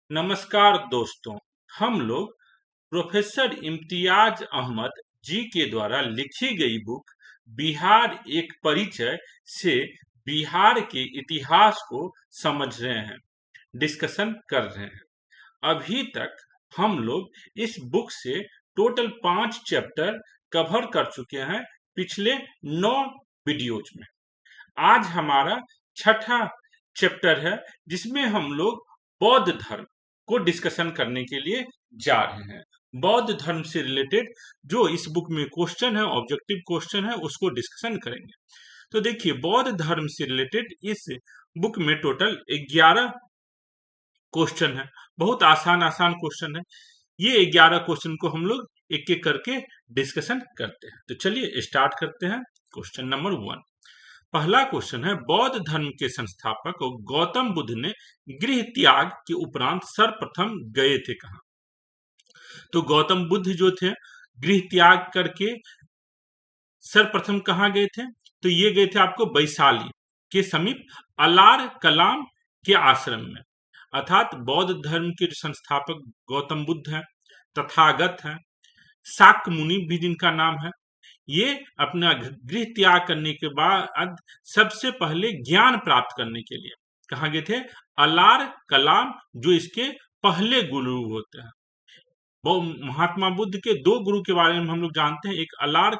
नमस्कार दोस्तों। हम लोग प्रोफेसर इम्तियाज अहमद जी के द्वारा लिखी गई बुक बिहार एक परिचय से बिहार के इतिहास को समझ रहे हैं, डिस्कशन कर रहे हैं। अभी तक हम लोग इस बुक से टोटल 5 चैप्टर कवर कर चुके हैं पिछले 9 वीडियोज में। आज हमारा छठा चैप्टर है जिसमें हम लोग बौद्ध धर्म को डिस्कशन करने के लिए जा रहे हैं। बौद्ध धर्म से रिलेटेड जो इस बुक में क्वेश्चन है, ऑब्जेक्टिव क्वेश्चन है, उसको डिस्कशन करेंगे। तो देखिए, बौद्ध धर्म से रिलेटेड इस बुक में टोटल 11 क्वेश्चन है। बहुत आसान आसान क्वेश्चन है। ये 11 क्वेश्चन को हम लोग एक एक करके डिस्कशन करते हैं। तो चलिए स्टार्ट करते हैं। क्वेश्चन नंबर 1, पहला क्वेश्चन है, बौद्ध धर्म के संस्थापक गौतम बुद्ध ने गृह त्याग के उपरांत सर्वप्रथम गए थे कहाँ? तो गौतम बुद्ध जो थे गृह त्याग करके सर्वप्रथम कहाँ गए थे? तो ये गए थे आपको वैशाली के समीप अलार कलाम के आश्रम में। अर्थात बौद्ध धर्म के संस्थापक गौतम बुद्ध हैं, तथागत हैं, शाक्य मुनि भी जिनका नाम है। ये अपना गृह त्याग करने के बाद सबसे पहले ज्ञान प्राप्त करने के लिए कहाँ गए थे? अलार कलाम, जो इसके पहले गुरु होते हैं। वो महात्मा बुद्ध के 2 गुरु के बारे में हम लोग जानते हैं, एक अलार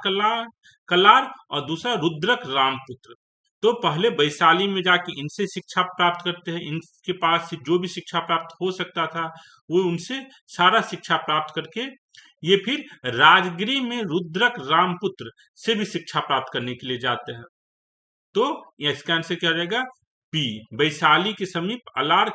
कलार और दूसरा रुद्रक रामपुत्र। तो पहले वैशाली में जाके इनसे शिक्षा प्राप्त करते हैं। इनके पास से जो भी शिक्षा प्राप्त हो सकता था वो उनसे सारा शिक्षा प्राप्त करके ये फिर राजगिरी में रुद्रक रामपुत्र से भी शिक्षा प्राप्त करने के लिए जाते हैं। तो इसका आंसर क्या रहेगा? बी, वैशाली के समीप अलार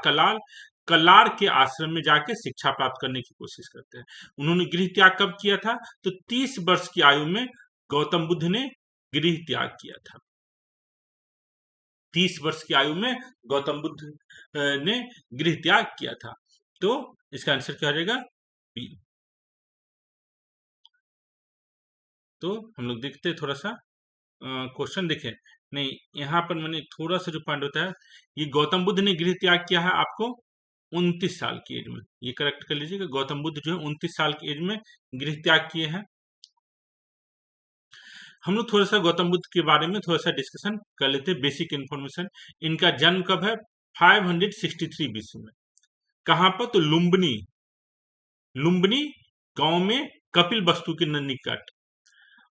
कलार के आश्रम में जाके शिक्षा प्राप्त करने की कोशिश करते हैं। उन्होंने गृह त्याग कब किया था? तो 30 वर्ष की आयु में गौतम बुद्ध ने गृह त्याग किया था। 30 वर्ष की आयु में गौतम बुद्ध ने गृह त्याग किया था। तो इसका आंसर क्या रहेगा? बी। तो हम लोग देखते हैं थोड़ा सा क्वेश्चन देखें। नहीं, यहाँ पर मैंने थोड़ा सा जो पॉइंट होता है, ये गौतम बुद्ध ने गृह त्याग किया है आपको 29 साल की एज में। ये करेक्ट कर लीजिएगा, गौतम बुद्ध जो है 29 साल की एज में गृह त्याग किए हैं। हम लोग थोड़ा सा गौतम बुद्ध के बारे में थोड़ा सा डिस्कशन कर लेते हैं, बेसिक इंफॉर्मेशन। इनका जन्म कब है? 563 बीसी में। कहाँ पर? तो लुम्बिनी गांव में कपिल वस्तु के निकट।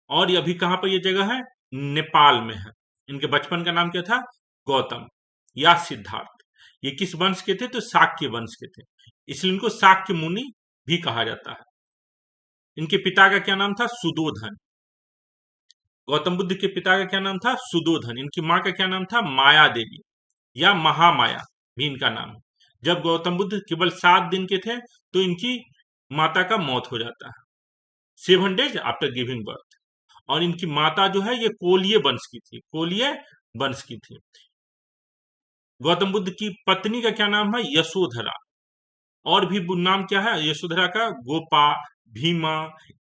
और ये अभी कहाँ पर ये जगह है? नेपाल में है। इनके बचपन का नाम क्या था? गौतम या सिद्धार्थ। ये किस वंश के थे? तो शाक्य वंश के थे, इसलिए इनको शाक्य मुनि भी कहा जाता है। इनके पिता का क्या नाम था? सुदोधन। गौतम बुद्ध के पिता का क्या नाम था? सुदोधन। इनकी माँ का क्या नाम था? माया देवी या महामाया भी इनका नाम है। जब गौतम बुद्ध केवल 7 दिन के थे तो इनकी माता का मौत हो जाता है, 7 days आफ्टर गिविंग बर्थ। और इनकी माता जो है ये कोलिय वंश की थी, कोलिय वंश की थी। गौतम बुद्ध की पत्नी का क्या नाम है? यशोधरा। और भी नाम क्या है यशोधरा का? गोपा, भीमा,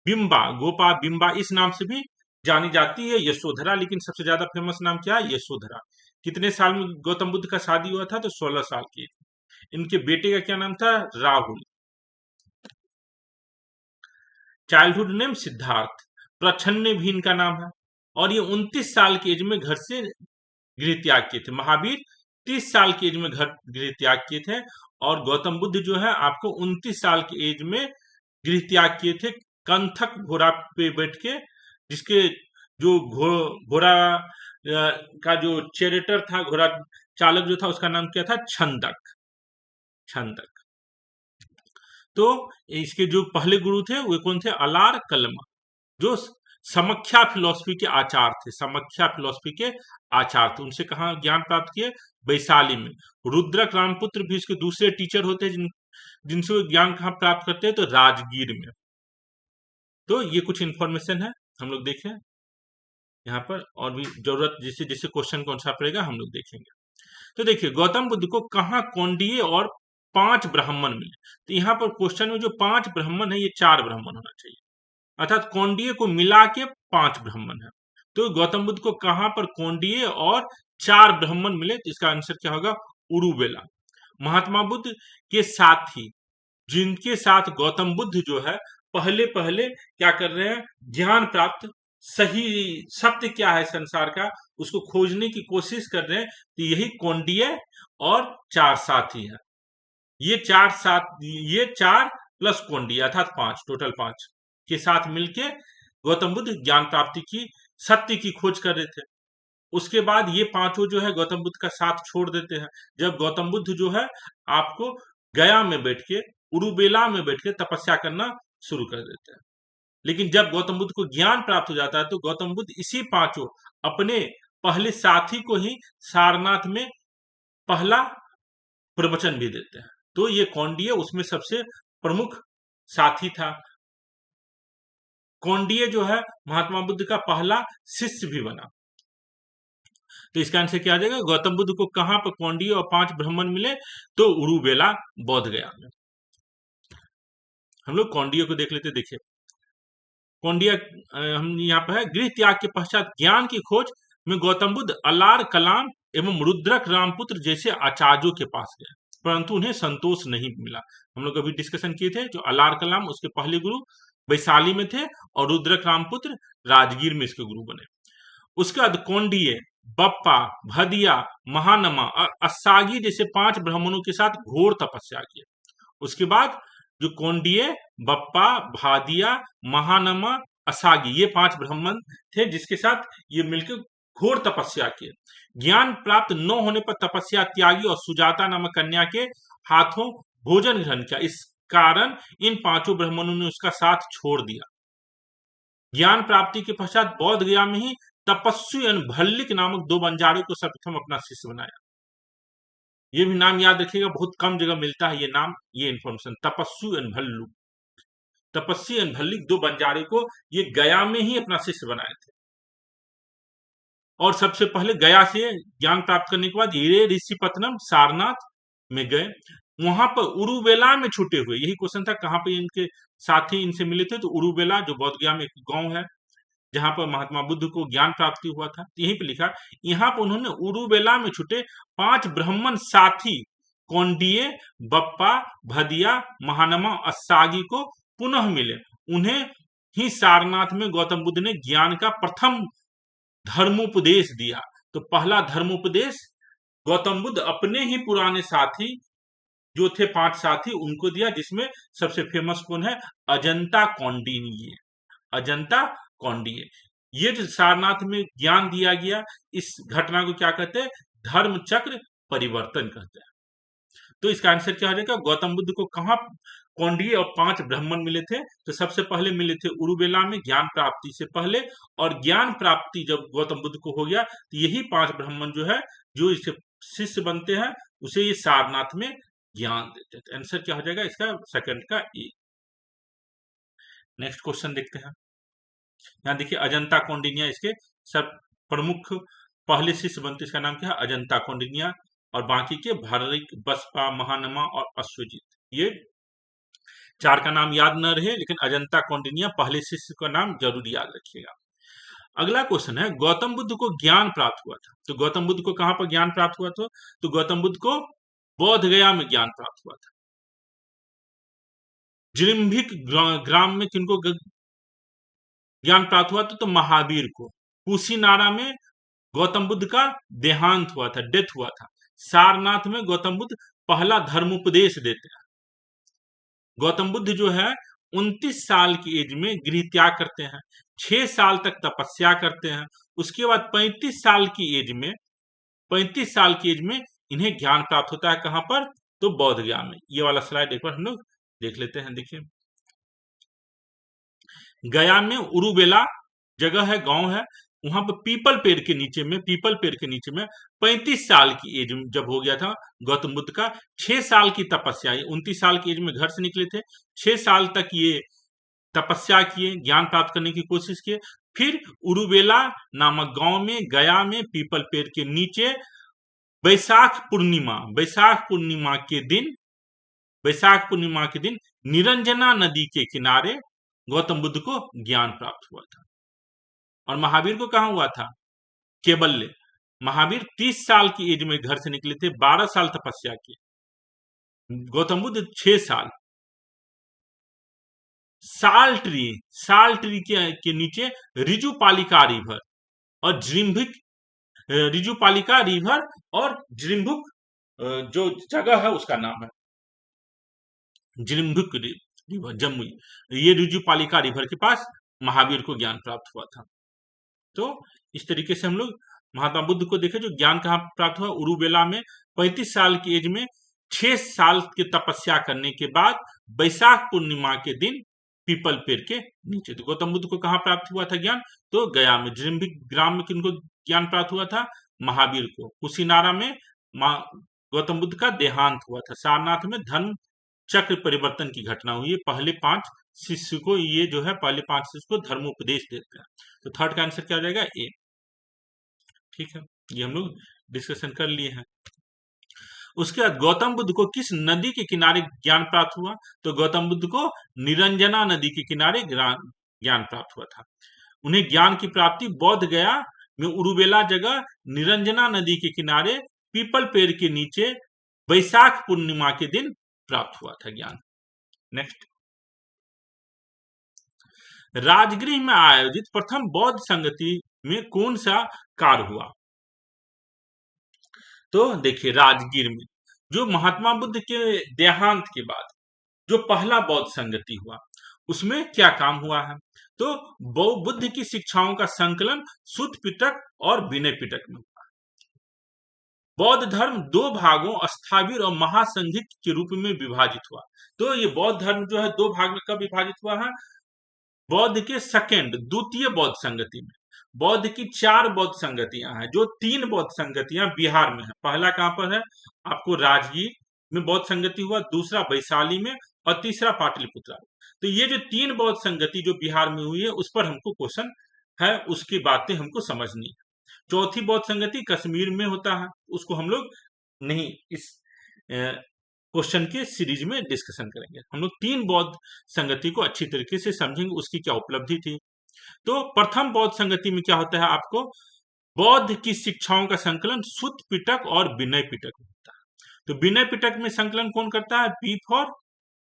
बिंबा। गोपा, बिंबा इस नाम से भी जानी जाती है यशोधरा, लेकिन सबसे ज्यादा फेमस नाम क्या है? यशोधरा। कितने साल में गौतम बुद्ध का शादी हुआ था? तो 16 साल की। इनके बेटे का क्या नाम था? राहुल। Childhood name Siddharth. प्रछन्न भी इनका नाम है। और ये 29 साल की एज में घर से गृह त्याग किए थे। महावीर 30 साल की एज में गृह त्याग किए थे, और गौतम बुद्ध जो है आपको 29 साल की एज में गृह त्याग किए थे, कंथक घोड़ा पे बैठ के। जिसके जो घोड़ा का जो चैरेटर था, घोड़ा चालक जो था, उसका नाम क्या था? छंदक। तो इसके जो पहले गुरु थे वो कौन थे? अलार कलमा, जो समख्या फिलॉसफी के आचार्य थे। समख्या फिलॉसफी के आचार्य थे। उनसे कहा ज्ञान प्राप्त किए? वैशाली में। रुद्रक रामपुत्र भी इसके दूसरे टीचर होते हैं जिनसे वो ज्ञान कहाँ प्राप्त करते हैं? तो राजगीर में। तो ये कुछ इंफॉर्मेशन है, हम लोग देखें यहाँ पर। और भी जरूरत जैसे जैसे क्वेश्चन कौन सा पड़ेगा हम लोग देखेंगे। तो देखिए, गौतम बुद्ध को कहाँ कौंडिन्य और 5 ब्राह्मण मिले? तो यहाँ पर क्वेश्चन में जो 5 ब्राह्मण है, ये 4 ब्राह्मण होना चाहिए। अर्थात कौंडिन्य को मिला के 5 ब्राह्मण है। तो गौतम बुद्ध को कहां पर कौंडिन्य और 4 ब्राह्मण मिले? तो इसका आंसर क्या होगा? उरुबेला। महात्मा बुद्ध के साथी, जिनके साथ गौतम बुद्ध जो है पहले पहले क्या कर रहे हैं, ज्ञान प्राप्त, सही सत्य क्या है संसार का उसको खोजने की कोशिश कर रहे हैं। तो यही कौंडिन्य और चार साथी हैं। ये चार प्लस कौंडिन्य अर्थात पांच, टोटल पांच के साथ मिलके गौतम बुद्ध ज्ञान प्राप्ति की, सत्य की खोज कर रहे थे। उसके बाद ये पांचों जो है गौतम बुद्ध का साथ छोड़ देते हैं, जब गौतम बुद्ध जो है आपको गया में बैठ के, उरुबेला में बैठ के तपस्या करना शुरू कर देते हैं। लेकिन जब गौतम बुद्ध को ज्ञान प्राप्त हो जाता है तो गौतम बुद्ध इसी पांचों अपने पहले साथी को ही सारनाथ में पहला प्रवचन भी देते हैं। तो ये कौंडिन्य उसमें सबसे प्रमुख साथी था। कौंडिन्य जो है महात्मा बुद्ध का पहला शिष्य भी बना। तो इसका आंसर क्या आ जाएगा, गौतम बुद्ध को कहां पर कौंडिन्य और पांच ब्राह्मण मिले, तो उरुबेला बौद्ध गया में। हम लोग कौंडिन्य को देख लेते। देखिए कौंडिन्य हम यहाँ पर है, गृह त्याग के पश्चात ज्ञान की खोज में गौतम बुद्ध अलार कलाम एवं रुद्रक रामपुत्र जैसे आचार्यों के पास गए, परंतु उन्हें संतोष नहीं मिला। हम लोग अभी डिस्कशन किए थे, जो अलार कलाम उसके पहले गुरु वैशाली में थे और रुद्रक रामपुत्र राजगीर में इसके गुरु बने। उसके बाद कौंडिन्य, बप्पा, भदिया, महानमा और अस्सागी जैसे पांच ब्राह्मणों के साथ घोर तपस्या की। उसके बाद जो कौंडिन्य, बप्पा, भादिया, महानमा, असागी ये पांच ब्राह्मण थे जिसके साथ ये मिलकर घोर तपस्या किए। ज्ञान प्राप्त न होने पर तपस्या त्यागी और सुजाता नामक कन्या के हाथों भोजन ग्रहण किया। इस कारण इन पांचों ब्राह्मणों ने उसका साथ छोड़ दिया। ज्ञान प्राप्ति के पश्चात बौद्ध गया में ही तपस्वी भल्लिक नामक दो बंजारों को सर्वप्रथम अपना शिष्य बनाया। ये भी नाम याद रखिएगा, बहुत कम जगह मिलता है ये नाम, ये इंफॉर्मेशन, तपस्वी एंड भल्लू, तपस्वी एंड भल्लिक दो बंजारे को ये गया में ही अपना शिष्य बनाए थे। और सबसे पहले गया से ज्ञान प्राप्त करने के बाद ये ऋषिपत्तनम सारनाथ में गए। वहां पर उरुबेला में छूटे हुए, यही क्वेश्चन था कहां पे इनके साथी इनसे मिले थे, तो उरुबेला जो बौद्ध गया में एक गांव है जहां पर महात्मा बुद्ध को ज्ञान प्राप्ति हुआ था, यहीं पे लिखा। यहाँ पर उन्होंने उरुबेला में छुटे पांच ब्राह्मण साथी कौंडिन्य, बप्पा, भदिया, महानमा, अस्सागी को पुनः मिले। उन्हें ही सारनाथ में गौतम बुद्ध ने ज्ञान का प्रथम धर्मोपदेश दिया। तो पहला धर्मोपदेश गौतम बुद्ध अपने ही पुराने साथी जो थे पांच साथी उनको दिया, जिसमें सबसे फेमस कौन है, अजंता कौंडिन्य। अजंता कौंडिन्य ये जो सारनाथ में ज्ञान दिया गया, इस घटना को क्या कहते हैं, धर्म चक्र परिवर्तन कहते हैं। तो इसका आंसर क्या हो जाएगा, गौतम बुद्ध को कहां कौंडिन्य और पांच ब्राह्मण मिले थे, तो सबसे पहले मिले थे उरुबेला में ज्ञान प्राप्ति से पहले, और ज्ञान प्राप्ति जब गौतम बुद्ध को हो गया तो यही पांच ब्राह्मण जो है जो इसे शिष्य बनते हैं उसे ये सारनाथ में ज्ञान देते हैं। आंसर क्या हो जाएगा इसका, सेकंड का ए। नेक्स्ट क्वेश्चन देखते हैं। यहाँ देखिए अजंता कौंडिन्य इसके सब प्रमुख पहले शिष्य बनते, इसका नाम क्या है, अजंता कौंडिन्य, और बाकी के भर्रिक, बसपा, महानमा और अश्वजित, ये चार का नाम याद न रहे, लेकिन अजंता कौंडिन्य पहले शिष्य का नाम जरूर याद रखिएगा। अगला क्वेश्चन है, गौतम बुद्ध को ज्ञान प्राप्त हुआ था, तो गौतम बुद्ध को कहां पर ज्ञान प्राप्त हुआ था, तो गौतम बुद्ध को बौद्ध गया में ज्ञान प्राप्त हुआ था। जिलिम्भिक ग्राम में किनको ज्ञान प्राप्त हुआ था, तो महावीर को। कुशीनारा में गौतम बुद्ध का देहांत हुआ था, डेथ हुआ था। सारनाथ में गौतम बुद्ध पहला धर्मोपदेश देते हैं। गौतम बुद्ध जो है 29 साल की एज में गृह त्याग करते हैं, 6 साल तक तपस्या करते हैं। उसके बाद 35 साल की एज में, 35 साल की एज में इन्हें ज्ञान प्राप्त होता है, कहां पर, तो बौद्ध गया में। ये वाला स्लाइड एक बार हम लोग देख लेते हैं। देखिए गया में उरुबेला जगह है, गांव है, वहां पर पीपल पेड़ के नीचे में, पीपल पेड़ के नीचे में 35 साल की एज जब हो गया था गौतम बुद्ध का, 6 साल की तपस्या, 29 साल की एज में घर से निकले थे, 6 साल तक ये तपस्या किए, ज्ञान प्राप्त करने की कोशिश किए। फिर उरुबेला नामक गांव में, गया में पीपल पेड़ के नीचे वैशाख पूर्णिमा के दिन, वैशाख पूर्णिमा के दिन निरंजना नदी के किनारे गौतम बुद्ध को ज्ञान प्राप्त हुआ था। और महावीर को कहां हुआ था, केवल्य। महावीर 30 साल की एज में घर से निकले थे, 12 साल तपस्या किए, गौतम बुद्ध 6 साल साल ट्री के नीचे रिजुपालिका रिवर और जृंभिक रिजुपालिका रिवर और जृंभुक जो जगह है उसका नाम है जृंभिक रिवर जम्मू। ये रिजुपालिका रिवर के पास महावीर को ज्ञान प्राप्त हुआ था। तो इस तरीके से हम लोग महात्मा बुद्ध को देखे जो ज्ञान कहाँ प्राप्त हुआ, उरुबेला में 35 साल की एज में 6 साल की तपस्या करने के बाद बैसाख पूर्णिमा के दिन पीपल पेड़ के नीचे। तो गौतम बुद्ध को कहाँ प्राप्त हुआ था ज्ञान, तो गया में जृंभिक ग्राम में किनको ज्ञान प्राप्त हुआ था, महावीर को। कुशीनारा में गौतम बुद्ध का देहांत हुआ था। सारनाथ में धर्म चक्र परिवर्तन की घटना हुई है। पहले 5 शिष्य को ये जो है पहले 5 शिष्य को धर्मोपदेश देते हैं। तो थर्ड का आंसर क्या हो जाएगा, ए। ठीक है, ये हम लोग डिस्कशन कर लिए हैं। उसके बाद गौतम बुद्ध को किस नदी के किनारे ज्ञान प्राप्त हुआ, तो गौतम बुद्ध को निरंजना नदी के किनारे ज्ञान प्राप्त हुआ था। उन्हें ज्ञान की प्राप्ति बोध गया में उरुबेला जगह निरंजना नदी के किनारे पीपल पेड़ के नीचे बैसाख पूर्णिमा के दिन प्राप्त हुआ था ज्ञान। नेक्स्ट, राजगृह में आयोजित प्रथम बौद्ध संगति में कौन सा कार्य हुआ, तो देखिए राजगीर में जो महात्मा बुद्ध के देहांत के बाद जो पहला बौद्ध संगति हुआ उसमें क्या काम हुआ है, तो बुद्ध की शिक्षाओं का संकलन सुत्त पिटक और विनय पिटक में हुआ। बौद्ध धर्म 2 भागों स्थाविर और महासंघिक के रूप में विभाजित हुआ। तो ये बौद्ध धर्म जो है 2 भाग में कब विभाजित हुआ है, बौद्ध के द्वितीय बौद्ध संगति में। बौद्ध की 4 बौद्ध संगतियां हैं, जो 3 बौद्ध संगतियां बिहार में है। पहला कहां पर है, आपको राजगीर में बौद्ध संगति हुआ, दूसरा वैशाली में और तीसरा पाटलिपुत्रा में। तो ये जो 3 बौद्ध संगति जो बिहार में हुई है उस पर हमको क्वेश्चन है, उसकी बातें हमको समझनी है। चौथी बौद्ध संगति कश्मीर में होता है, उसको हम लोग नहीं इस क्वेश्चन के सीरीज में डिस्कशन करेंगे। हम लोग 3 बौद्ध संगति को अच्छी तरीके से समझेंगे, उसकी क्या उपलब्धि थी। तो प्रथम बौद्ध संगति में क्या होता है, आपको बौद्ध की शिक्षाओं का संकलन सुत्त पिटक और विनय पिटक होता है। तो विनय पिटक में संकलन कौन करता है, बी फॉर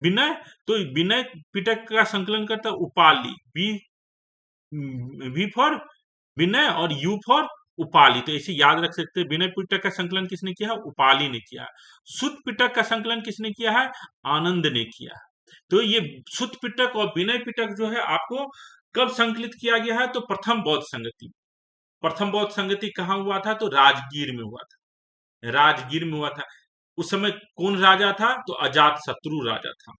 विनय। तो विनय पिटक का संकलन करता है उपाली, बी फॉर विनय और यू फॉर उपाली। तो इसे याद रख सकते हैं। विनय पिटक का संकलन किसने किया है, उपाली ने किया। सुत्त पिटक का संकलन किसने किया है, आनंद ने किया। तो ये सुत्त पिटक और विनय पिटक जो है आपको कब संकलित किया गया है, तो प्रथम बौद्ध संगति। प्रथम बौद्ध संगति कहाँ हुआ था, तो राजगीर में हुआ था। राजगीर में हुआ था। उस समय कौन राजा था, तो अजात शत्रु राजा था।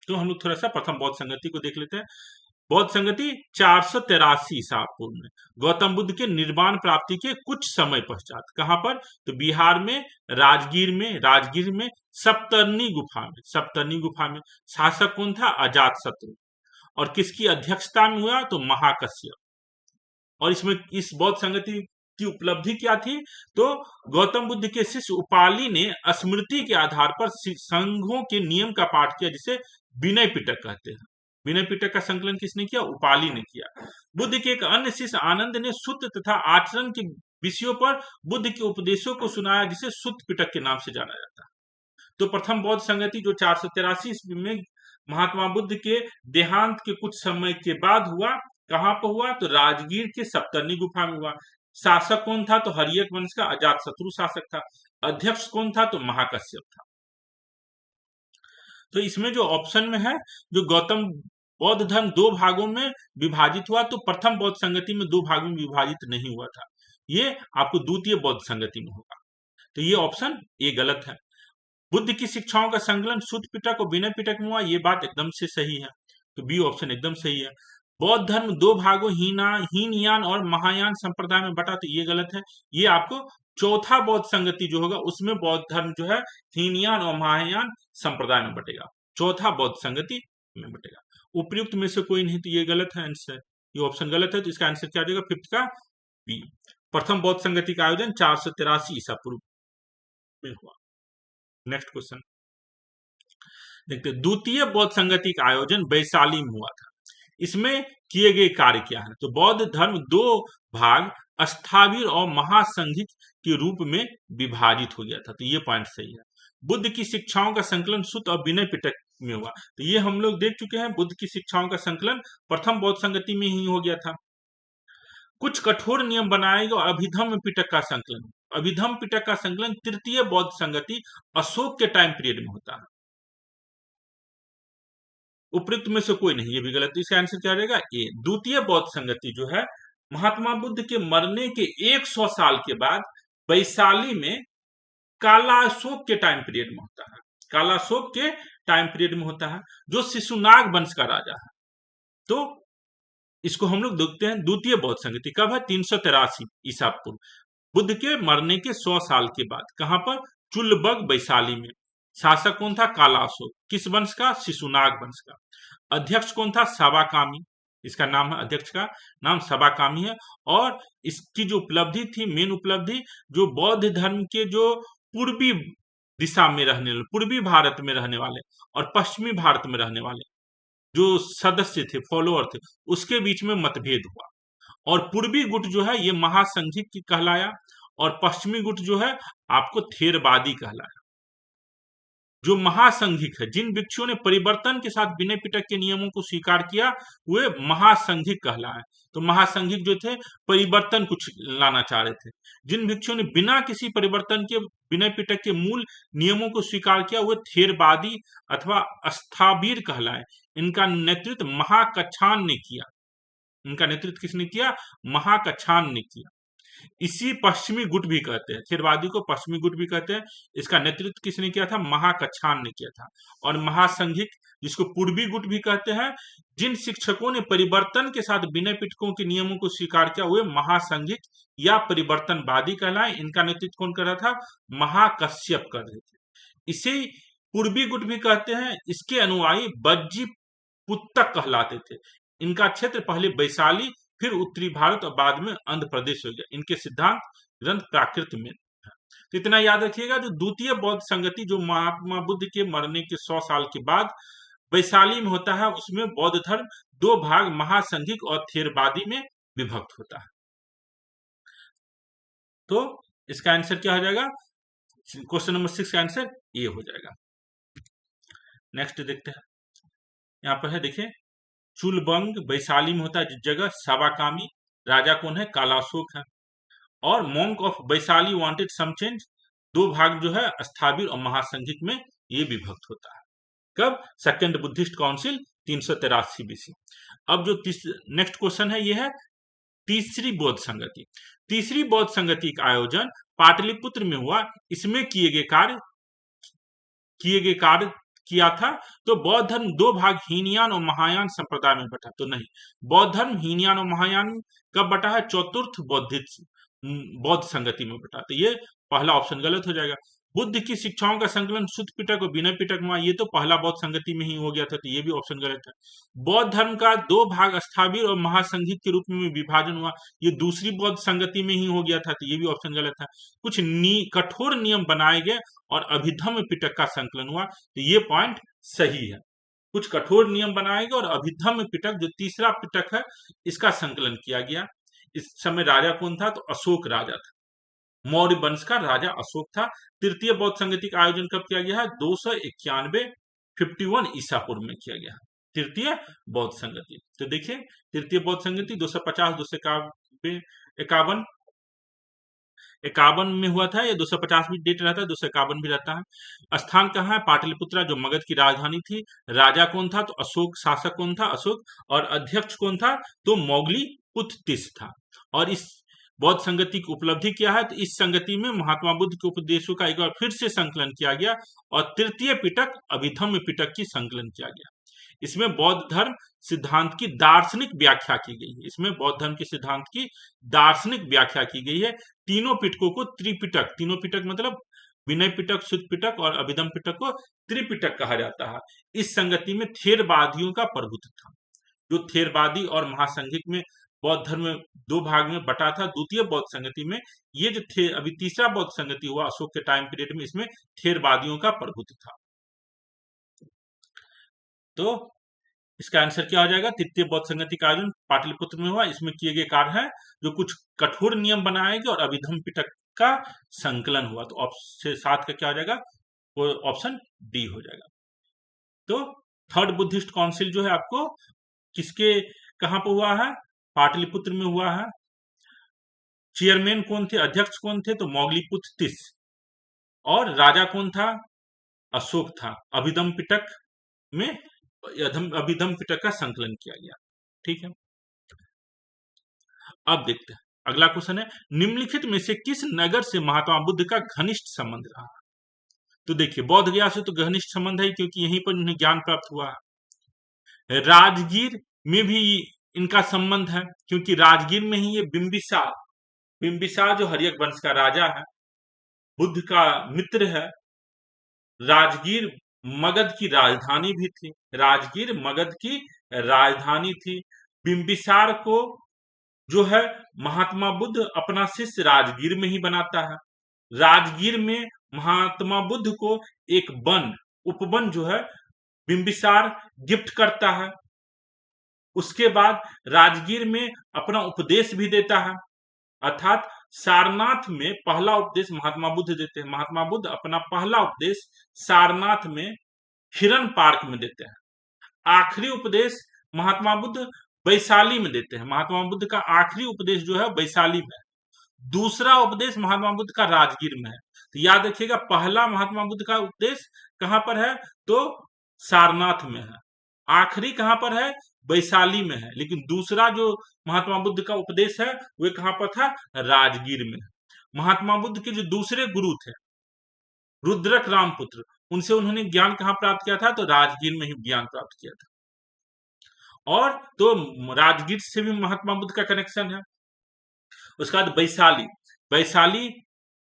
तो हम लोग थोड़ा सा प्रथम बौद्ध संगति को देख लेते हैं। बौद्ध संगति 483 ईसा पूर्व में गौतम बुद्ध के निर्वाण प्राप्ति के कुछ समय पश्चात। कहां पर, तो बिहार में राजगीर में सप्तर्णी गुफा में शासक कौन था, अजात शत्रु। और किसकी अध्यक्षता में हुआ, तो महाकश्यप। और इसमें इस बौद्ध संगति की उपलब्धि क्या थी, तो गौतम बुद्ध के शिष्य उपाली ने स्मृति के आधार पर संघों के नियम का पाठ किया, जिसे विनय पिटक कहते हैं। विनय पिटक का संकलन किसने किया, उपाली ने किया। बुद्ध के एक अन्य शिष्य आनंद ने सुत्त तथा आचरण के विषयों पर बुद्ध के उपदेशों को सुनाया, जिसे सुत्त पिटक के नाम से जाना जाता है। तो प्रथम बौद्ध संगति जो 483 ईस्वी में महात्मा बुद्ध के देहांत के कुछ समय के बाद हुआ, कहां पर हुआ, तो राजगीर के सप्तर्णी गुफा में हुआ। शासक कौन था, तो हर्यक वंश का अजात शत्रु शासक था। अध्यक्ष कौन था, तो महाकश्यप था। तो इसमें जो ऑप्शन में है, जो गौतम बौद्ध धर्म 2 भागों में विभाजित हुआ, तो प्रथम बौद्ध संगति में 2 भागों में विभाजित नहीं हुआ था। ये आपको द्वितीय बौद्ध संगति में होगा। तो ये ऑप्शन ए गलत है। बुद्ध की शिक्षाओं का संकलन सुत्त पिटक और विनय पिटक में हुआ, ये बात एकदम से सही है। तो बी ऑप्शन एकदम सही है। बौद्ध धर्म 2 भागों हीनयान और महायान संप्रदाय में बटा, तो ये गलत है। ये आपको चौथा बौद्ध संगति जो होगा उसमें बौद्ध धर्म जो है हीनयान और महायान संप्रदाय में बटेगा, चौथा बौद्ध संगति में बटेगा। उपयुक्त में से कोई नहीं, तो ये गलत है आंसर, ये ऑप्शन गलत है। तो इसका आंसर क्या हो जाएगा, 5th का बी। प्रथम बौद्ध संगति का आयोजन 483 ईसा पूर्व में हुआ। नेक्स्ट क्वेश्चन देखते, द्वितीय बौद्ध संगति का आयोजन वैशाली में हुआ था। इसमें किए गए कार्य क्या है, तो बौद्ध धर्म 2 भाग अस्थावीर और महासंघिक के रूप में विभाजित हो गया था। तो ये पॉइंट सही है। बुद्ध की शिक्षाओं का संकलन सुत और विनय पिटक में हुआ। तो ये हम लोग देख चुके हैं, बुद्ध की शिक्षाओं का संकलन प्रथम बौद्ध संगति में ही हो गया था। कुछ कठोर नियम बनाए गए और अभिधम्म पिटक का संकलन। अभिधम्म पिटक का संकलन तृतीय बौद्ध संगति अशोक के टाइम पीरियड में होता है। उपयुक्त में से कोई नहीं, ये भी गलत। इसका आंसर क्या रहेगा? ए। द्वितीय बौद्ध संगति जो है महात्मा बुद्ध के मरने के 100 साल के बाद वैशाली में कालाशोक के टाइम पीरियड में होता है। कालाशोक के टाइम पीरियड में होता है, जो शिशुनाग वंश का राजा है। तो इसको हम लोग देखते हैं। द्वितीय बौद्ध संगति कब है? 383 ईसा पूर्व, बुद्ध के मरने के 100 साल के बाद। कहां पर? चुलबग वैशाली में। शासक कौन था? कालाशोक। किस वंश का? शिशुनाग वंश का। अध्यक्ष कौन था? सवाकामी। इसका नाम है, अध्यक्ष का नाम सवाकामी है। और इसकी जो उपलब्धि थी, मेन उपलब्धि, जो बौद्ध धर्म के जो पूर्वी दिशा में रहने वाले, पूर्वी भारत में रहने वाले और पश्चिमी भारत में रहने वाले जो सदस्य थे, फॉलोअर थे, उसके बीच में मतभेद हुआ। और पूर्वी गुट जो है ये महासंघिक कहलाया, और पश्चिमी गुट जो है आपको थेरवादी कहलाया। जो महासंघिक है, जिन भिक्षुओं ने परिवर्तन के साथ विनय पिटक के नियमों को स्वीकार किया, वे महासंघिक कहलाए। तो महासंघिक जो थे परिवर्तन कुछ लाना चाह रहे थे। जिन भिक्षुओं ने बिना किसी परिवर्तन के विनय पिटक के मूल नियमों को स्वीकार किया, वे थेरवादी अथवा अस्थावीर कहलाए। इनका नेतृत्व महाकच्छान ने किया। इनका नेतृत्व किसने किया? महाकच्छान ने किया। इसी पश्चिमी गुट भी कहते हैं, थेरवादी को पश्चिमी गुट भी कहते हैं। इसका नेतृत्व किसने किया था? महाकच्छान ने किया था। और महासंघिक, जिसको पूर्वी गुट भी कहते हैं, जिन शिक्षकों ने परिवर्तन के साथ विनय पिटकों के नियमों को स्वीकार किया, वे महासंघिक या परिवर्तनवादी कहलाए। इनका नेतृत्व कौन कर रहा था? महाकश्यप कर रहे थे। इसे पूर्वी गुट भी कहते हैं। इसके अनुयायी बज्जी पुस्तक कहलाते थे। इनका क्षेत्र पहले वैशाली, फिर उत्तरी भारत और बाद में आंध्र प्रदेश हो गया। इनके सिद्धांत ग्रंथ प्राकृत में। तो इतना याद रखिएगा, जो द्वितीय बौद्ध संगति जो महात्मा बुद्ध के मरने के 100 साल के बाद वैशाली में होता है, उसमें बौद्ध धर्म दो भाग महासंघिक और थेरवादी में विभक्त होता है। तो इसका आंसर क्या हो जाएगा? क्वेश्चन नंबर 6 का आंसर ए हो जाएगा। नेक्स्ट देखते हैं। यहाँ पर है, देखिए, चुलबंग वैशाली में होता है जिस जगह। सवाकामी राजा कौन है? कालाशोक है। और monk of Vaishali wanted some change, दो भाग जो है अस्थावीर और महासंघिक में ये विभक्त होता है। कब? Second Buddhist council 383 BC. अब जो नेक्स्ट क्वेश्चन है, ये है तीसरी बौद्ध संगति। तीसरी बौद्ध संगति का आयोजन पाटलिपुत्र में हुआ। इसमें किए गए कार्य किया था। तो बौद्ध धर्म दो भाग हीनयान और महायान संप्रदाय में बटा। तो नहीं, बौद्ध धर्म हीनयान और महायान कब बटा है? चतुर्थ बौद्ध संगति में बटा। तो ये पहला ऑप्शन गलत हो जाएगा। बुद्ध की शिक्षाओं का संकलन शुद्ध पिटक और विनय पिटक में, ये तो पहला बौद्ध संगति में ही हो गया था। तो ये भी ऑप्शन गलत है। बौद्ध धर्म का दो भाग अस्थावीर और महासंघिक के रूप में विभाजन हुआ, ये दूसरी बौद्ध संगति में ही हो गया था। तो ये भी ऑप्शन गलत है। कुछ कठोर नियम बनाए गए और अभिधम्म पिटक का संकलन हुआ। तो ये पॉइंट सही है। कुछ कठोर नियम बनाए गए और अभिधम्म पिटक, जो तीसरा पिटक है, इसका संकलन किया गया। इस समय राजा कौन था? तो अशोक राजा था। मौर्य वंश का राजा अशोक था। तृतीय बौद्ध संगति का आयोजन कब किया गया है? 291 51 ईसा पूर्व में किया गया। तृतीय बौद्ध संगति। तो देखिए, तृतीय बौद्ध संगति 250 251 51 में हुआ था, या 250 भी डेट रहता है, 251 भी रहता है। स्थान कहाँ है? पाटलिपुत्रा, जो मगध की राजधानी थी। राजा कौन था? तो अशोक। शासक कौन था? अशोक। और अध्यक्ष कौन था? तो मौगली पुत्तिस था। और इस बौद्ध संगति की उपलब्धि क्या है? तो इस संगति में महात्मा बुद्ध के उपदेशों का एक बार फिर से संकलन किया गया और तृतीय पिटक अभिधम्म पिटक की संकलन किया गया। इसमें बौद्ध धर्म सिद्धांत की दार्शनिक व्याख्या की गई है। इसमें बौद्ध धर्म के सिद्धांत की दार्शनिक व्याख्या की गई है। तीनों पिटकों को त्रिपिटक, तीनों पिटक मतलब विनय पिटक, शुद्ध पिटक और अभिधम्म पिटक को त्रिपिटक कहा जाता है। इस संगति में थेरवादियों का प्रभुत्व था। जो थेरवादी और महासंघिक में बौद्ध धर्म दो भाग में बटा था। द्वितीय बौद्ध संगति में ये जो थे, अभी तीसरा बौद्ध संगति हुआ अशोक के टाइम पीरियड में, इसमें थेरवादियों का प्रभुत्व था। तो इसका आंसर क्या हो जाएगा? तृतीय बौद्ध संगति का आयोजन पाटलिपुत्र में हुआ। इसमें किए गए कार्य है जो कुछ कठोर नियम बनाए गए और अभिधम पिटक का संकलन हुआ। तो ऑप्शन 7 का क्या हो जाएगा? वो ऑप्शन डी हो जाएगा। तो थर्ड बुद्धिस्ट काउंसिल जो है आपको किसके कहां पर हुआ है? पाटलिपुत्र में हुआ है। चेयरमैन कौन थे? अध्यक्ष कौन थे? तो मौग्लीपुत्र तिस। और राजा कौन था? अशोक था। अभिधम पिटक में अभिधम पिटक का संकलन किया गया। ठीक है, अब देखते हैं अगला क्वेश्चन है, निम्नलिखित में से किस नगर से महात्मा बुद्ध का घनिष्ठ संबंध रहा? तो देखिए, बोध गया से तो घनिष्ठ संबंध है क्योंकि यहीं पर उन्हें ज्ञान प्राप्त हुआ है। राजगीर में भी इनका संबंध है क्योंकि राजगीर में ही ये बिंबिसार, बिंबिसार जो हर्यक वंश का राजा है, बुद्ध का मित्र है। राजगीर मगध की राजधानी भी थी। राजगीर मगध की राजधानी थी। बिंबिसार को जो है महात्मा बुद्ध अपना शिष्य राजगीर में ही बनाता है। राजगीर में महात्मा बुद्ध को एक वन, उपवन जो है बिंबिसार गिफ्ट करता है। उसके बाद राजगीर में अपना उपदेश भी देता है, अर्थात सारनाथ में पहला उपदेश महात्मा बुद्ध देते हैं। महात्मा बुद्ध अपना पहला उपदेश सारनाथ में हिरन पार्क में देते हैं। आखिरी उपदेश महात्मा बुद्ध वैशाली में देते हैं। महात्मा बुद्ध का आखिरी उपदेश जो है वैशाली में। दूसरा उपदेश महात्मा बुद्ध का राजगीर में है। तो याद रखिएगा, पहला महात्मा बुद्ध का उपदेश कहां पर है? तो सारनाथ में है। आखिरी कहां पर है? वैशाली में है। लेकिन दूसरा जो महात्मा बुद्ध का उपदेश है वह कहां पर था? राजगीर में। महात्मा बुद्ध के जो दूसरे गुरु थे रुद्रक रामपुत्र, उनसे उन्होंने ज्ञान कहां प्राप्त किया था? तो राजगीर में ही ज्ञान प्राप्त किया था। और तो राजगीर से भी महात्मा बुद्ध का कनेक्शन है। उसके बाद वैशाली, वैशाली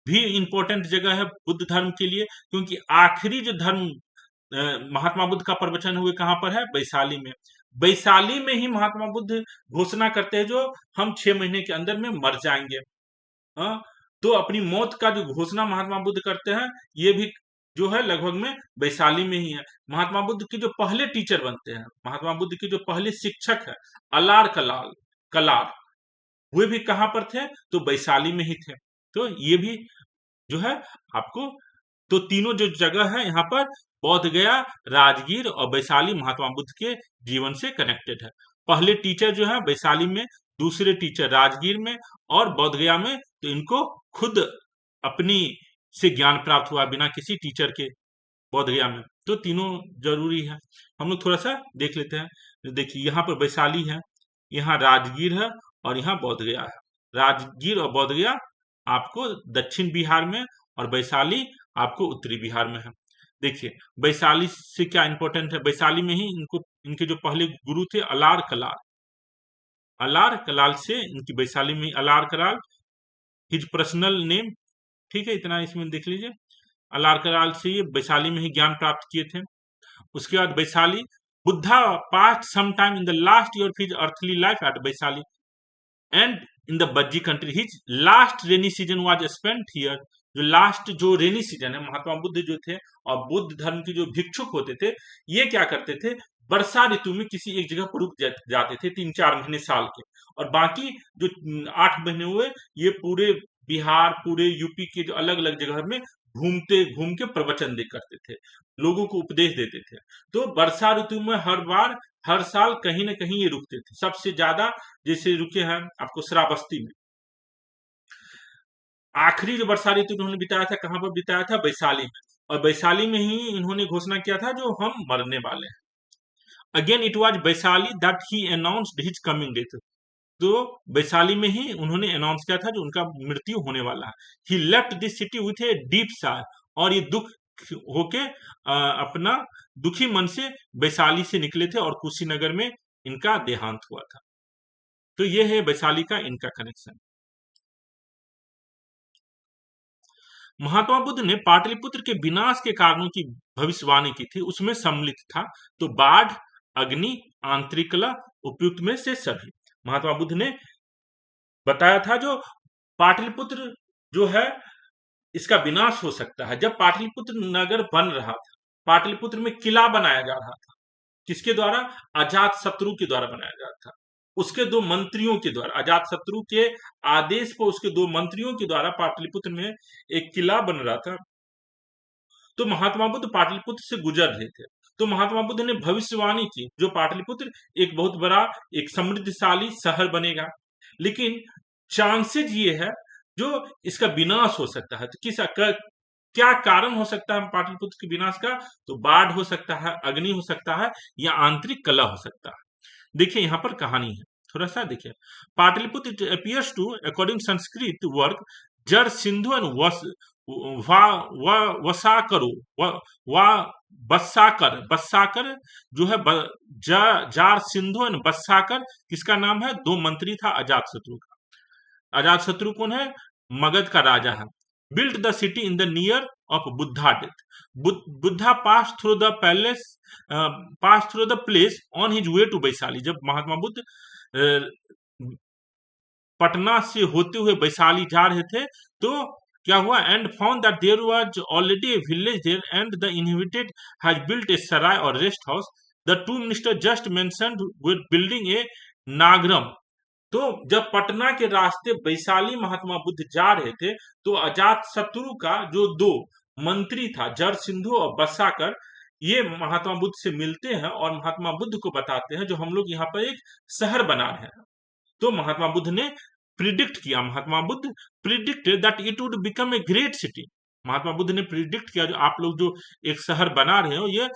भी इंपॉर्टेंट जगह है बुद्ध धर्म के लिए क्योंकि आखिरी जो धर्म महात्मा बुद्ध का प्रवचन हुए कहां पर है? वैशाली में। वैशाली में ही महात्मा बुद्ध घोषणा करते हैं जो हम 6 महीने के अंदर में मर जाएंगे। तो अपनी मौत का जो घोषणा महात्मा बुद्ध करते हैं ये भी जो है लगभग में वैशाली में ही है। महात्मा बुद्ध के जो पहले टीचर बनते हैं, महात्मा बुद्ध के जो पहले शिक्षक है अलार कलाल कलार, वे भी कहां पर थे? तो वैशाली में ही थे। तो ये भी जो है आपको, तो तीनों जो जगह है यहाँ पर बौद्ध गया, राजगीर और वैशाली महात्मा बुद्ध के जीवन से कनेक्टेड है। पहले टीचर जो है वैशाली में, दूसरे टीचर राजगीर में और बौद्ध गया में। तो इनको खुद अपनी से ज्ञान प्राप्त हुआ बिना किसी टीचर के बौद्ध गया में। तो तीनों जरूरी है। हम लोग थोड़ा सा देख लेते हैं। देखिए, यहाँ पर वैशाली है, यहाँ राजगीर है और यहाँ बौद्ध गया है। राजगीर और बौद्ध गया आपको दक्षिण बिहार में और वैशाली आपको उत्तरी बिहार में है। देखिए, वैशाली से क्या इंपॉर्टेंट है? वैशाली में ही इनको, इनके जो पहले गुरु थे अलार कलाल, अलार कलाल से इनकी वैशाली में अलार कलाल हिज पर्सनल नेम। ठीक है, इतना इसमें देख लीजिए। अलार कलाल से ये वैशाली में ही ज्ञान प्राप्त किए थे। उसके बाद Vaishali, Buddha passed some time in the last year of his earthly life at Vaishali and in the Vajji country. His last rainy season was spent here. जो लास्ट जो रेनी सीजन है, महात्मा बुद्ध जो थे और बुद्ध धर्म के जो भिक्षुक होते थे ये क्या करते थे? वर्षा ऋतु में किसी एक जगह पर रुक जाते थे 3-4 महीने साल के, और बाकी जो 8 महीने हुए ये पूरे बिहार, पूरे यूपी के जो अलग अलग जगह में घूम के प्रवचन दे करते थे, लोगों को उपदेश देते थे। तो वर्षा ऋतु में हर साल कहीं ना कहीं ये रुकते थे। सबसे ज्यादा जैसे रुके हैं आपको श्रावस्ती में। आखिरी जो वर्षा ऋतु उन्होंने बिताया था कहां पर बिताया था? वैशाली में। और वैशाली में ही इन्होंने घोषणा किया था जो हम मरने वाले हैं। Again it was Vaishali that he announced his coming death. तो वैशाली में ही उन्होंने अनाउंस किया था जो उनका मृत्यु होने वाला है। He left this city with a deep sigh, और ये दुख होके अपना दुखी मन से वैशाली से निकले थे और कुशीनगर में इनका देहांत हुआ था। तो ये है वैशाली का इनका कनेक्शन। महात्मा बुद्ध ने पाटलिपुत्र के विनाश के कारणों की भविष्यवाणी की थी, उसमें सम्मिलित था तो बाढ़, अग्नि, आंतरिक कलह, उपयुक्त में से सभी। महात्मा बुद्ध ने बताया था जो पाटलिपुत्र जो है इसका विनाश हो सकता है। जब पाटलिपुत्र नगर बन रहा था, पाटलिपुत्र में किला बनाया जा रहा था, किसके द्वारा? अजात शत्रु के द्वारा बनाया गया था। उसके दो मंत्रियों के द्वारा, अजात शत्रु के आदेश पर उसके दो मंत्रियों के द्वारा पाटलिपुत्र में एक किला बन रहा था। तो महात्मा बुद्ध पाटलिपुत्र से गुजर रहे थे, तो महात्मा बुद्ध ने भविष्यवाणी की जो पाटलिपुत्र एक बहुत बड़ा एक समृद्धशाली शहर बनेगा, लेकिन चांसेज ये है जो इसका विनाश हो सकता है। तो क्या कारण हो सकता है पाटलिपुत्र के विनाश का? तो बाढ़ हो सकता है, अग्नि हो सकता है, या आंतरिक कलह हो सकता है। देखिए यहाँ पर कहानी है, थोड़ा सा देखिए। Pataliputra it appears to according Sanskrit work जर सिंधु एंड वसाकरो वा बस्साकर, बस्साकर जो है जार सिंधु एंड बस्साकर किसका नाम है? दो मंत्री था अजात शत्रु का। अजात शत्रु कौन है? मगध का राजा है। built the city in the near of Buddha death. Buddha passed through the palace, passed through the place on his way to Vaishali. जब महात्मा बुद्ध पटना से होते हुए वैशाली जा रहे थे तो क्या हुआ? And found that there was already a village there and the inhabited has built a sarai और rest house. The two minister just mentioned were building a nagaram. तो जब पटना के रास्ते वैशाली महात्मा बुद्ध जा रहे थे तो अजात शत्रु का जो दो मंत्री था जर सिंधु और बस्साकर, ये महात्मा बुद्ध से मिलते हैं और महात्मा बुद्ध को बताते हैं जो हम लोग यहाँ पर एक शहर बना रहे हैं। तो महात्मा बुद्ध ने प्रिडिक्ट किया, Mahatma Buddha predicted that it would become a great city. Mahatma Buddha ने प्रिडिक्ट किया जो आप लोग जो एक शहर बना रहे हो ये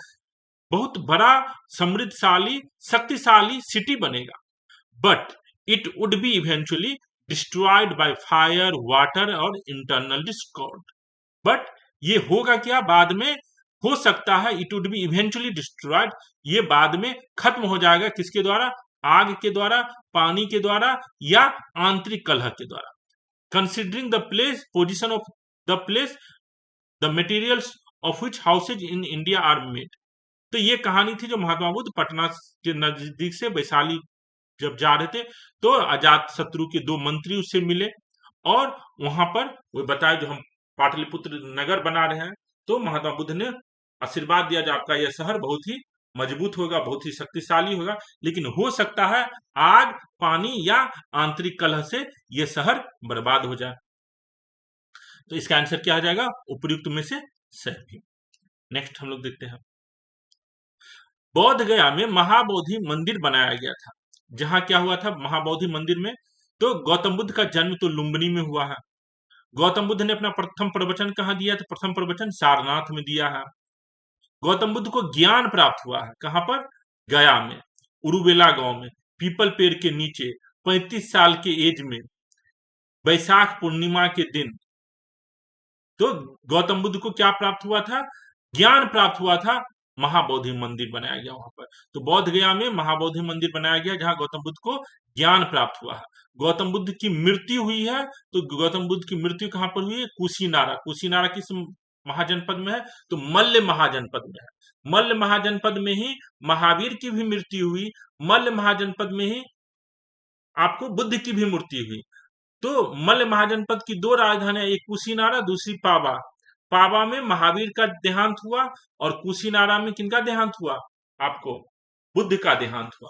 बहुत बड़ा समृद्धशाली शक्तिशाली सिटी बनेगा। But it would be eventually destroyed by fire, water और internal discord। but ये होगा क्या? बाद में हो सकता है it would be eventually destroyed, ये बाद में खत्म हो जाएगा। किसके द्वारा? आग के द्वारा, पानी के द्वारा, या आंतरिक कलह के द्वारा। considering the place, position of the place, the materials of which houses in India are made। तो ये कहानी थी जो महात्मा बुद्ध पटना के नजदीक से वैशाली जब जा रहे थे तो अजात शत्रु के दो मंत्री उससे मिले और वहां पर वो बताया जो हम पाटलिपुत्र नगर बना रहे हैं। तो महात्मा बुद्ध ने आशीर्वाद दिया जो आपका यह शहर बहुत ही मजबूत होगा, बहुत ही शक्तिशाली होगा, लेकिन हो सकता है आग, पानी या आंतरिक कलह से यह शहर बर्बाद हो जाए। तो इसका आंसर क्या आ जाएगा? उपयुक्त में से सही। नेक्स्ट हम लोग देखते हैं। बौद्ध गया में महाबोधि मंदिर बनाया गया था। जहां क्या हुआ था महाबोधि मंदिर में? तो गौतम बुद्ध का जन्म तो लुम्बिनी में हुआ है। गौतम बुद्ध ने अपना प्रथम प्रवचन कहाँ दिया? तो प्रथम प्रवचन सारनाथ में दिया है। गौतम बुद्ध को ज्ञान प्राप्त हुआ है कहां पर? गया में, उरुवेला गांव में, पीपल पेड़ के नीचे 35 साल के एज में, वैशाख पूर्णिमा के दिन। तो गौतम बुद्ध को क्या प्राप्त हुआ था? ज्ञान प्राप्त हुआ था। महाबोधि मंदिर बनाया गया वहां पर। तो बौद्ध गया में महाबोधि मंदिर बनाया गया जहां गौतम बुद्ध को ज्ञान प्राप्त हुआ है। गौतम बुद्ध की मृत्यु हुई है तो गौतम बुद्ध की मृत्यु कहां पर हुई है? कुशीनारा। कुशीनारा किस महाजनपद में है? तो मल्ल महाजनपद में है। मल्ल महाजनपद में ही महावीर की भी मृत्यु हुई, मल्ल महाजनपद में ही आपको बुद्ध की भी मृत्यु हुई। तो मल्ल महाजनपद की दो राजधानियां, एक कुशीनारा दूसरी पावा। पावा में महावीर का देहांत हुआ और कुशीनारा में किनका देहांत हुआ? आपको बुद्ध का देहांत हुआ।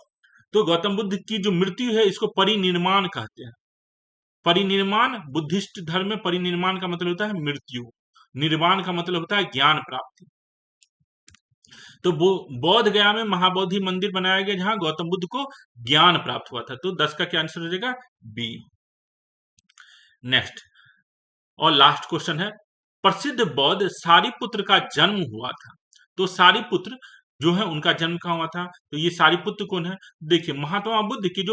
तो गौतम बुद्ध की जो मृत्यु है इसको परिनिर्माण कहते हैं। परिनिर्माण, बुद्धिस्ट धर्म में परिनिर्माण का मतलब होता है मृत्यु, निर्वाण का मतलब होता है ज्ञान प्राप्ति। तो बौद्ध गया में महाबोधि मंदिर बनाया गया जहां गौतम बुद्ध को ज्ञान प्राप्त हुआ था। तो 10 का क्या आंसर हो जाएगा? बी। नेक्स्ट और लास्ट क्वेश्चन है, प्रसिद्ध बौद्ध सारिपुत्र का जन्म हुआ था। तो सारिपुत्र जो है उनका जन्म कहाँ हुआ था? तो ये सारिपुत्र कौन है? देखिए महात्मा बुद्ध के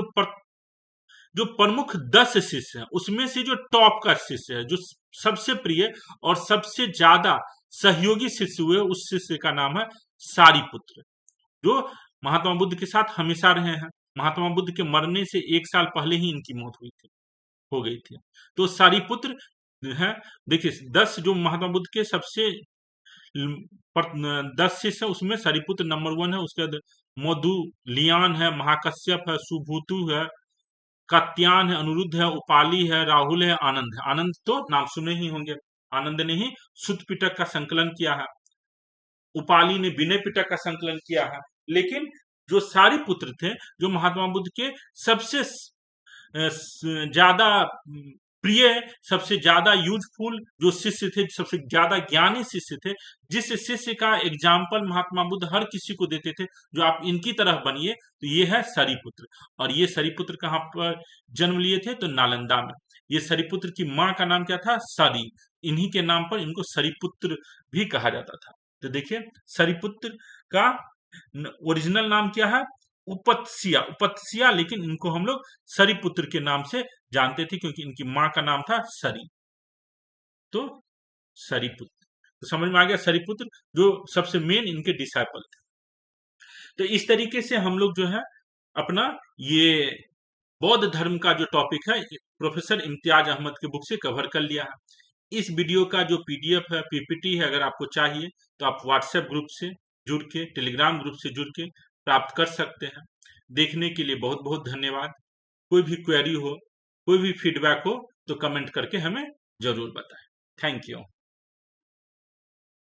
जो प्रमुख 10 शिष्य हैं उसमें से जो टॉप का शिष्य है, जो सबसे प्रिय और सबसे ज्यादा सहयोगी शिष्य हुए, उस शिष्य का नाम है सारिपुत्र, जो महात्मा बुद्ध के साथ हमेशा रहे हैं। महात्मा बुद्ध के मरने से 1 साल पहले ही इनकी मौत हो गई थी। तो सारिपुत्र है। देखिए 10 जो महात्मा बुद्ध के सबसे 10 शिष्य है उसमें सारिपुत्र नंबर 1 है। उसके बाद मोदुलियान है, महाकश्यप है, सुभूतु है, कात्यायन है, अनुरुद्ध है, उपाली है, राहुल है, आनंद है। आनंद तो नाम सुने ही होंगे, आनंद ने ही सुत्त पिटक का संकलन किया है। उपाली ने विनय पिटक का संकलन किया है। लेकिन जो सारिपुत्र थे, जो महात्मा बुद्ध के सबसे ज्यादा प्रिय, सबसे ज्यादा यूजफुल जो शिष्य थे, सबसे ज्यादा ज्ञानी शिष्य थे, जिस शिष्य का एग्जाम्पल महात्मा बुद्ध हर किसी को देते थे, जो आप इनकी तरह बनिए, तो ये है सरिपुत्र। और ये सरिपुत्र कहाँ पर जन्म लिए थे? तो नालंदा में। ये सरिपुत्र की माँ का नाम क्या था? सरी। इन्हीं के नाम पर इनको सरिपुत्र भी कहा जाता था। तो देखिए, सरिपुत्र का ओरिजिनल नाम क्या है? उपत्सिया। उपत्सिया, लेकिन इनको हम लोग सरिपुत्र के नाम से जानते थे, क्योंकि इनकी माँ का नाम था सरी। तो सरिपुत्र, तो समझ में आ गया, सरिपुत्र जो सबसे मेन इनके डिसाइपल थे। तो इस तरीके से हम लोग जो है अपना ये बौद्ध धर्म का जो टॉपिक है प्रोफेसर इम्तियाज अहमद के बुक से कवर कर लिया है। इस वीडियो का जो पीडीएफ है, पीपीटी है, अगर आपको चाहिए तो आप व्हाट्सएप ग्रुप से जुड़ के, टेलीग्राम ग्रुप से जुड़ के प्राप्त कर सकते हैं। देखने के लिए बहुत बहुत धन्यवाद। कोई भी क्वेरी हो, कोई भी फीडबैक हो तो कमेंट करके हमें जरूर बताएं। Thank you.